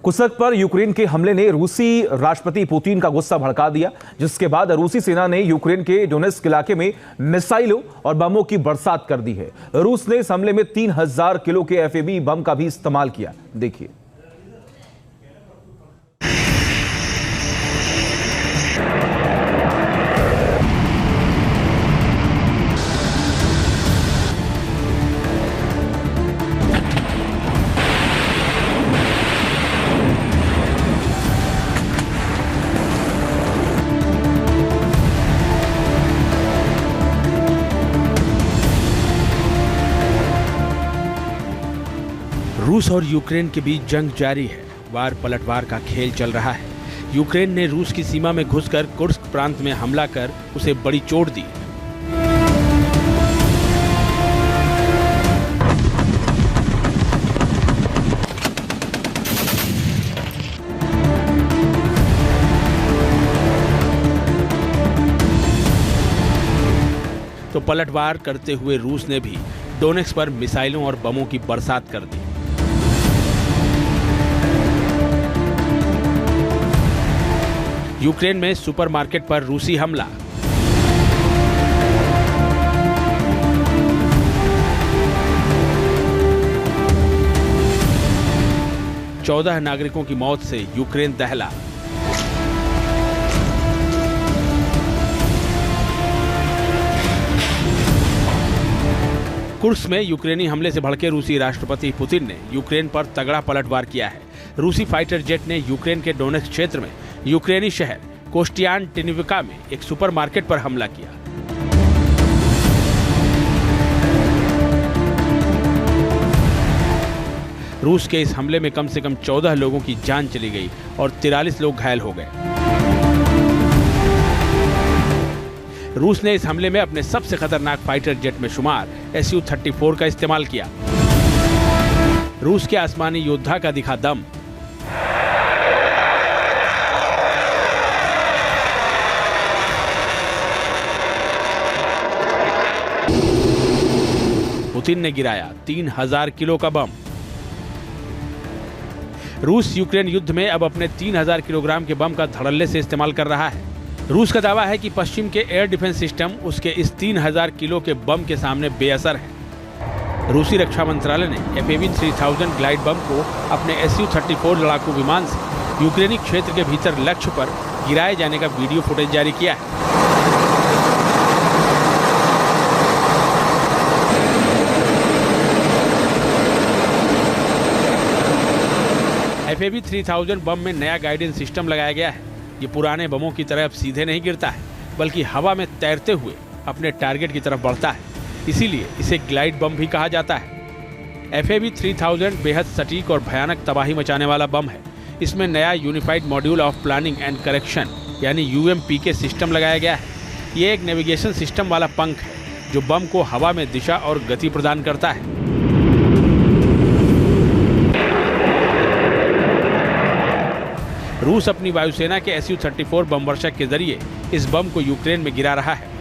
Kursk पर Ukraine के हमले ने रूसी राष्ट्रपति पुतिन का गुस्सा भड़का दिया, जिसके बाद रूसी सेना ने यूक्रेन के डोनेट्स्क इलाके में मिसाइलों और बमों की बरसात कर दी है। रूस ने इस हमले में 3000 किलो के एफएबी बम का भी इस्तेमाल किया। देखिए। रूस और यूक्रेन के बीच जंग जारी है। वार पलटवार का खेल चल रहा है। यूक्रेन ने रूस की सीमा में घुसकर कुर्स्क प्रांत में हमला कर उसे बड़ी चोट दी। तो पलटवार करते हुए रूस ने भी डोनेट्स्क पर मिसाइलों और बमों की बरसात कर दी। यूक्रेन में सुपरमार्केट पर रूसी हमला। चौदह नागरिकों की मौत से यूक्रेन दहला। कुर्स्क में यूक्रेनी हमले से भड़के रूसी राष्ट्रपति पुतिन ने यूक्रेन पर तगड़ा पलटवार किया है। रूसी फाइटर जेट ने यूक्रेन के डोनेट्स्क क्षेत्र में यूक्रेनी शहर कोस्टियांटिनिविका में एक सुपरमार्केट पर हमला किया। रूस के इस हमले में कम से कम 14 लोगों की जान चली गई और 43 लोग घायल हो गए। रूस ने इस हमले में अपने सबसे खतरनाक फाइटर जेट में शुमार Su-34 का इस्तेमाल किया। रूस के आसमानी योद्धा का दिखा दम। पुतिन ने गिराया 3000 किलो का बम। रूस यूक्रेन युद्ध में अब अपने 3000 किलोग्राम के बम का धड़ल्ले से इस्तेमाल कर रहा है। रूस का दावा है कि पश्चिम के एयर डिफेंस सिस्टम उसके इस 3000 किलो के बम के सामने बेअसर है। रूसी रक्षा मंत्रालय ने FAV-3000 ग्लाइड बम को अपने Su-34 लड़ाकू विमान से यूक्रेनी क्षेत्र के भीतर लक्ष्य पर गिराए जाने का वीडियो फुटेज जारी किया है। FAV-3000 बम में नया गाइडेंस सिस्टम लगाया गया है। ये पुराने बमों की तरह अब सीधे नहीं गिरता है, बल्कि हवा में तैरते हुए अपने टारगेट की तरफ बढ़ता है। इसीलिए इसे ग्लाइड बम भी कहा जाता है। FAV-3000 बेहद सटीक और भयानक तबाही मचाने वाला बम है। इसमें नया unified module of planning and correction यानी UMPK सिस्टम लगाया गया है। ये एक नेविगेशन सिस्टम वाला पंख है जो बम को हवा में दिशा और गति प्रदान करता है। रूस अपनी वायुसेना के Su-34 बम वर्षक के जरिए इस बम को यूक्रेन में गिरा रहा है।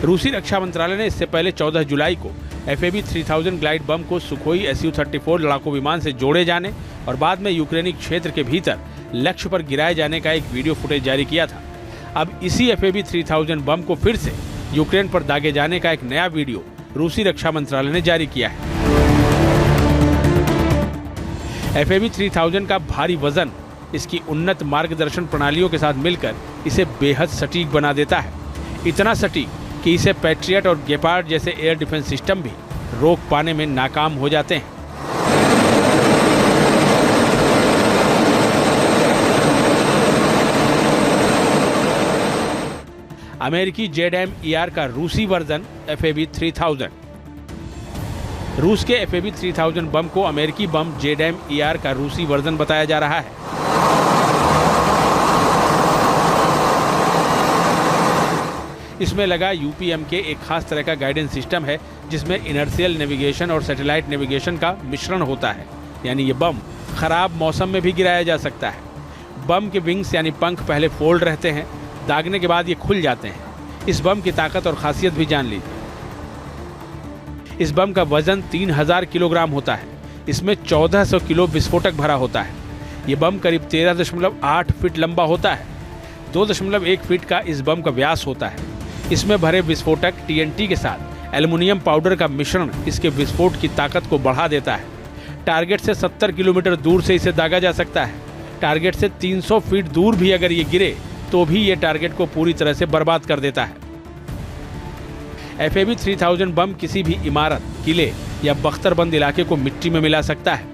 रूसी रक्षा मंत्रालय ने इससे पहले 14 जुलाई को FAV-3000 ग्लाइड बम को सुखोई Su-34 लड़ाकू विमान से जोड़े जाने और बाद में यूक्रेनी क्षेत्र के भीतर लक्ष्य पर गिराए जाने का एक वीडियो फुटेज जारी किया था। अब इसी FAV-3000 बम को फिर से यूक्रेन पर दागे जाने का एक नया वीडियो रूसी रक्षा मंत्रालय ने जारी किया है। FAV-3000 का भारी वजन इसकी उन्नत मार्गदर्शन प्रणालियों के साथ मिलकर इसे बेहद सटीक बना देता है। इतना सटीक कि इसे पैट्रियट और गेपार्ड जैसे एयर डिफेंस सिस्टम भी रोक पाने में नाकाम हो जाते हैं। अमेरिकी JDAM-ER का रूसी वर्जन FAV-3000। रूस के FAV-3000 बम को अमेरिकी बम JDAM-ER का रूसी वर्जन बताया जा रहा है। इसमें लगा UPMK एक खास तरह का गाइडेंस सिस्टम है जिसमें इनर्शियल नेविगेशन और सैटेलाइट नेविगेशन का मिश्रण होता है। यानी ये बम खराब मौसम में भी गिराया जा सकता है। बम के विंग्स यानी पंख पहले फोल्ड रहते हैं, दागने के बाद ये खुल जाते हैं। इस बम की ताकत और खासियत भी जान लीजिए। इस बम का वजन 3000 किलोग्राम होता है। इसमें 1400 किलो विस्फोटक भरा होता है। ये बम करीब 13.8 फीट लंबा होता है। 2.1 फीट का इस बम का व्यास होता है। इसमें भरे विस्फोटक TNT के साथ एल्युमिनियम पाउडर का मिश्रण इसके विस्फोट की ताकत को बढ़ा देता है। टारगेट से 70 किलोमीटर दूर से इसे दागा जा सकता है। टारगेट से 300 फीट दूर भी अगर ये गिरे तो भी ये टारगेट को पूरी तरह से बर्बाद कर देता है। FAB 3000 बम किसी भी इमारत, किले या बख्तरबंद इलाके को मिट्टी में मिला सकता है।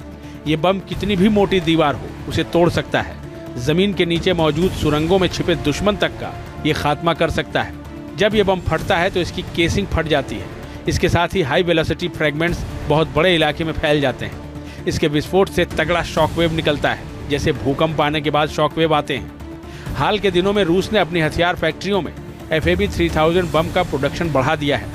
ये बम कितनी भी मोटी दीवार हो उसे तोड़ सकता है। जमीन के नीचे मौजूद सुरंगों में छिपे दुश्मन तक का ये खात्मा कर सकता है। जब ये बम फटता है तो इसकी केसिंग फट जाती है। इसके साथ ही हाई वेलोसिटी फ्रैगमेंट्स बहुत बड़े इलाके में फैल जाते हैं। इसके विस्फोट से तगड़ा शॉकवेव निकलता है, जैसे भूकंप आने के बाद शॉकवेव आते हैं। हाल के दिनों में रूस ने अपनी हथियार फैक्ट्रियों में FAB 3000 बम का प्रोडक्शन बढ़ा दिया है।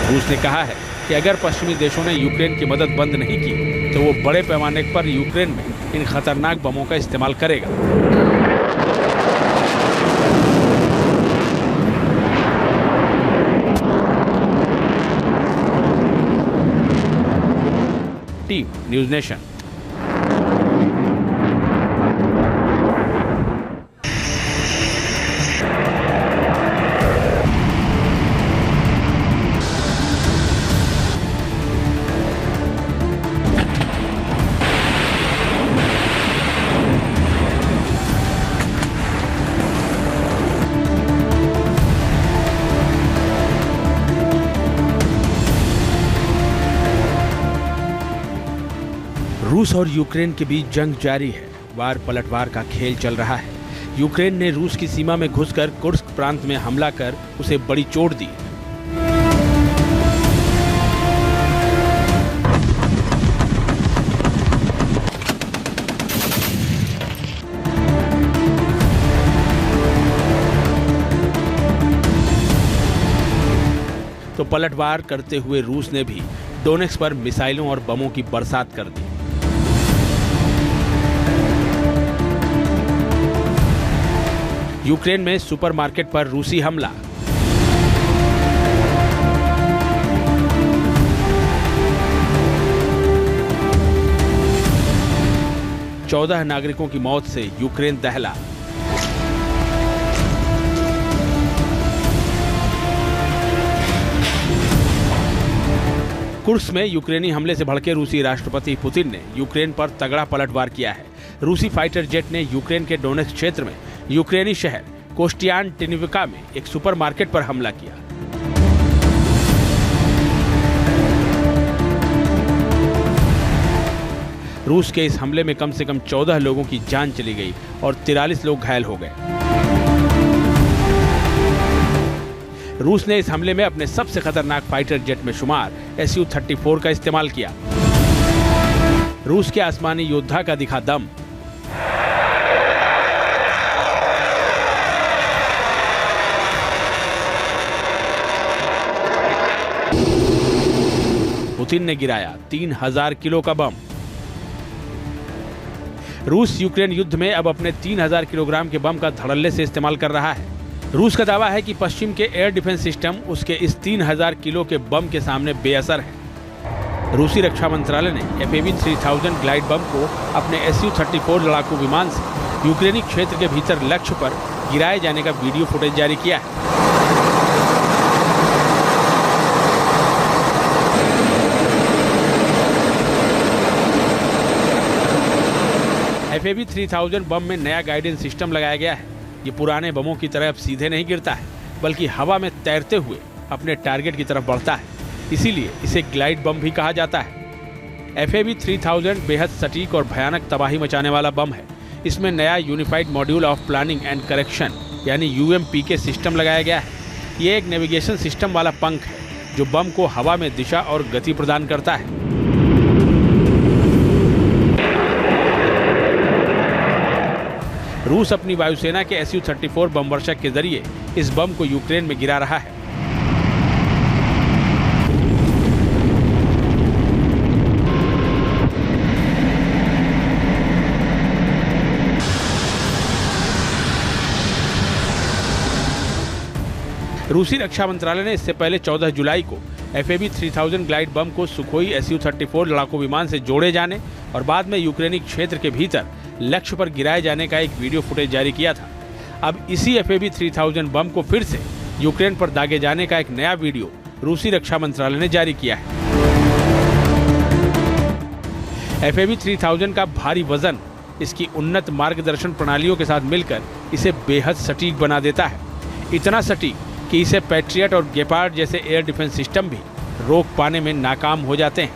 रूस ने कहा है कि अगर पश्चिमी देशों ने यूक्रेन की मदद बंद नहीं की तो वो बड़े पैमाने पर यूक्रेन में इन खतरनाक बमों का इस्तेमाल करेगा। Team news nation. रूस और यूक्रेन के बीच जंग जारी है। वार पलटवार का खेल चल रहा है। यूक्रेन ने रूस की सीमा में घुसकर कुर्स्क प्रांत में हमला कर उसे बड़ी चोट दी। तो पलटवार करते हुए रूस ने भी डोनेट्स्क पर मिसाइलों और बमों की बरसात कर दी। यूक्रेन में सुपरमार्केट पर रूसी हमला। चौदह नागरिकों की मौत से यूक्रेन दहला। कुर्स्क में यूक्रेनी हमले से भड़के रूसी राष्ट्रपति पुतिन ने यूक्रेन पर तगड़ा पलटवार किया है। रूसी फाइटर जेट ने यूक्रेन के डोनेट्स्क क्षेत्र में यूक्रेनी शहर कोस्टियांटिनिविका में एक सुपरमार्केट पर हमला किया। रूस के इस हमले में कम से कम 14 लोगों की जान चली गई और 43 लोग घायल हो गए। रूस ने इस हमले में अपने सबसे खतरनाक फाइटर जेट में शुमार Su-34 का इस्तेमाल किया। रूस के आसमानी योद्धा का दिखा दम। पुतिन ने गिराया 3000 किलो का बम। रूस यूक्रेन युद्ध में अब अपने 3000 किलोग्राम के बम का धड़ल्ले से इस्तेमाल कर रहा है। रूस का दावा है कि पश्चिम के एयर डिफेंस सिस्टम उसके इस 3000 किलो के बम के सामने बेअसर है। रूसी रक्षा मंत्रालय ने FAB 3000 ग्लाइड बम को अपने Su-34 लड़ाकू विमान से यूक्रेनी क्षेत्र के भीतर लक्ष्य पर गिराए जाने का वीडियो फुटेज जारी किया है। FAB 3000 बम में नया गाइडेंस सिस्टम लगाया गया है। ये पुराने बमों की तरह अब सीधे नहीं गिरता है, बल्कि हवा में तैरते हुए अपने टारगेट की तरफ बढ़ता है। इसीलिए इसे ग्लाइड बम भी कहा जाता है। FAB 3000 बेहद सटीक और भयानक तबाही मचाने वाला बम है। इसमें नया unified module of planning and correction यानी UMPK सिस्टम लगाया गया है। ये एक नेविगेशन सिस्टम वाला पंख है जो बम को हवा में दिशा और गति प्रदान करता है। रूस अपनी वायुसेना के Su-34 बम वर्षक के जरिए इस बम को यूक्रेन में गिरा रहा है। रूसी रक्षा मंत्रालय ने इससे पहले 14 जुलाई को FAB-3000 ग्लाइड बम को सुखोई Su-34 लड़ाकू विमान से जोड़े जाने और बाद में यूक्रेनी क्षेत्र के भीतर लक्ष्य पर गिराए जाने का एक वीडियो फुटेज जारी किया था। अब इसी FAB-3000 बम को फिर से यूक्रेन पर दागे जाने का एक नया वीडियो रूसी रक्षा मंत्रालय ने जारी किया है। FAB-3000 का भारी वजन इसकी उन्नत मार्गदर्शन प्रणालियों के साथ मिलकर इसे बेहद सटीक बना देता है। इतना सटीक कि इसे पैट्रियट और गेपार्ड जैसे एयर डिफेंस सिस्टम भी रोक पाने में नाकाम हो जाते हैं।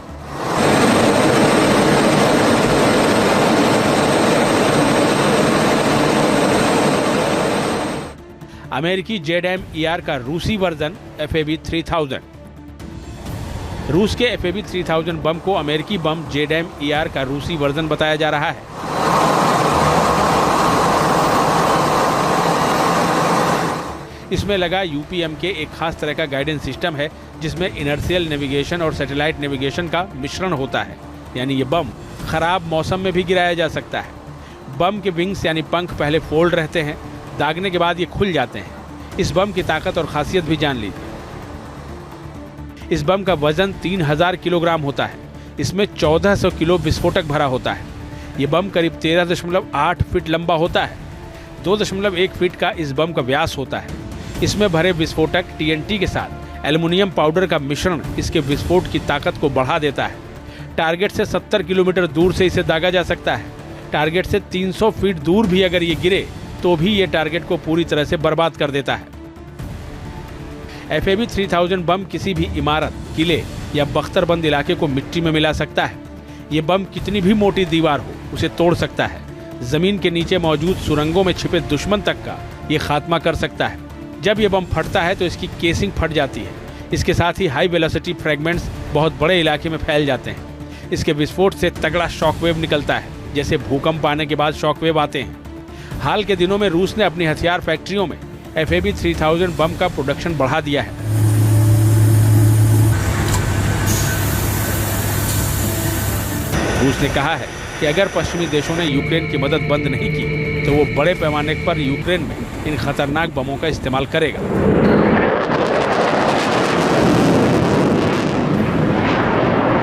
अमेरिकी JDAM-ER का रूसी वर्जन FAB-3000। रूस के FAB-3000 बम को अमेरिकी बम JDAM-ER का रूसी वर्जन बताया जा रहा है। इसमें लगा UPM के एक खास तरह का गाइडेंस सिस्टम है जिसमें इनर्शियल नेविगेशन और सैटेलाइट नेविगेशन का मिश्रण होता है, यानी ये बम खराब मौसम में भी गिराया जा सकता है। बम के विंग्स यानी पंख पहले फोल्ड रहते हैं, दागने के बाद ये खुल जाते हैं। इस बम की ताकत और खासियत भी जान लीजिए। इस बम का वजन 3000 किलोग्राम होता है। इसमें 1400 किलो विस्फोटक भरा होता है। ये बम करीब 13.8 फीट लंबा होता है। 2.1 फीट का इस बम का व्यास होता है। इसमें भरे विस्फोटक TNT के साथ एल्युमिनियम पाउडर का मिश्रण इसके विस्फोट की ताकत को बढ़ा देता है। टारगेट से 70 किलोमीटर दूर से इसे दागा जा सकता है। टारगेट से 300 फीट दूर भी अगर ये गिरे तो भी ये टारगेट को पूरी तरह से बर्बाद कर देता है। FAB-3000 बम किसी भी इमारत, किले या बख्तरबंद इलाके को मिट्टी में मिला सकता है। ये बम कितनी भी मोटी दीवार हो उसे तोड़ सकता है। जमीन के नीचे मौजूद सुरंगों में छिपे दुश्मन तक का ये खात्मा कर सकता है। जब ये बम फटता है तो इसकी केसिंग फट जाती है। इसके साथ ही हाई वेलोसिटी फ्रैगमेंट्स बहुत बड़े इलाके में फैल जाते हैं। इसके विस्फोट से तगड़ा शॉकवेव निकलता है, जैसे भूकंप आने के बाद शॉकवेव आते हैं। हाल के दिनों में रूस ने अपनी हथियार फैक्ट्रियों में FAB-3000 बम का प्रोडक्शन बढ़ा दिया है। रूस ने कहा है कि अगर पश्चिमी देशों ने यूक्रेन की मदद बंद नहीं की तो वो बड़े पैमाने पर यूक्रेन में इन खतरनाक बमों का इस्तेमाल करेगा।